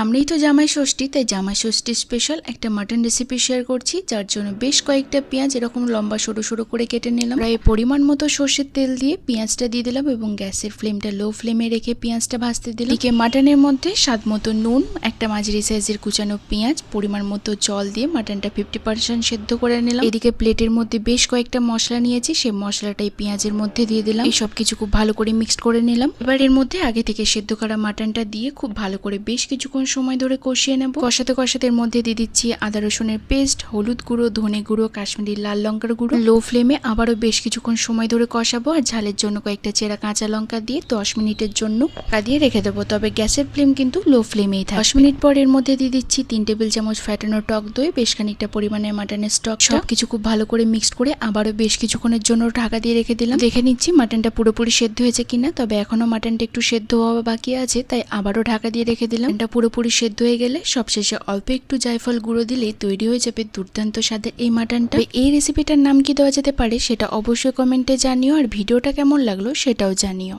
সামনেই তো জামাই ষষ্ঠী, তাই জামাই ষষ্ঠী স্পেশাল একটা মাটন রেসিপি শেয়ার করছি, যার জন্য বেশ কয়েকটা পেঁয়াজ এরকম লম্বা সরু সরু করে কেটে নিলাম। প্রায় পরিমাণ মতো সর্ষের তেল দিয়ে পেঁয়াজটা দিয়ে দিলাম এবং গ্যাসের ফ্লেমটা লো ফ্লেমে রেখে পেঁয়াজটা ভাজতে দিলাম। এদিকে মাটনের মধ্যে স্বাদ মতো নুন, একটা মাঝারি সাইজের কুচানো পেঁয়াজ, পরিমাণ মতো জল দিয়ে মাটনটা 50% সেদ্ধ করে নিলাম। এদিকে প্লেটের মধ্যে বেশ কয়েকটা মশলা নিয়েছি, সেই মশলাটাই পেঁয়াজের মধ্যে দিয়ে দিলাম। এই সব কিছু খুব ভালো করে মিক্সড করে নিলাম। এবার এর মধ্যে আগে থেকে সেদ্ধ করা মাটনটা দিয়ে খুব ভালো করে বেশ কিছুক্ষণ সময় ধরে কষিয়ে নেব। কষাতে কষাতে এর মধ্যে দিয়ে দিচ্ছি আদা রসুনের পেস্ট, হলুদ গুঁড়ো, ধনে গুঁড়ো, কাশ্মীরি লাল লঙ্কার গুঁড়ো। লো ফ্লেমে আবারও বেশ কিছুক্ষণ সময় ধরে কষাবো। আর ঝালের জন্য কয়েকটা চেরা কাঁচা লঙ্কা দিয়ে 10 মিনিটের জন্য ঢাকা দিয়ে রেখে দেবো। তবে গ্যাসের ফ্লেম কিন্তু লো ফ্লেমেই থাকে। 10 মিনিট পর এর মধ্যে দিয়ে দিচ্ছি 3 টেবিল চামচ ফ্যাটানো টক দই, বেশ খানিকটা পরিমাণে মাটনের স্টক। সব কিছু খুব ভালো করে মিক্সড করে আবারও বেশ কিছুক্ষণের জন্য ঢাকা দিয়ে রেখে দিলাম। দেখে নিচ্ছি মাটনটা পুরোপুরি সেদ্ধ হয়েছে কিনা, তবে এখনো মাটনটা একটু সেদ্ধ হওয়া বাকি আছে, তাই আবারও ঢাকা দিয়ে রেখে দিলাম। এটা পুরোপুরি সেদ্ধ হয়ে গেলে সবশেষে অল্প একটু জায়ফল গুঁড়ো দিলেই তৈরি হয়ে যাবে দুর্দান্ত স্বাদের এই মাটনটা। এই রেসিপিটার নাম কি দেওয়া যেতে পারে সেটা অবশ্যই কমেন্টে জানিও, আর ভিডিওটা কেমন লাগলো সেটাও জানিও।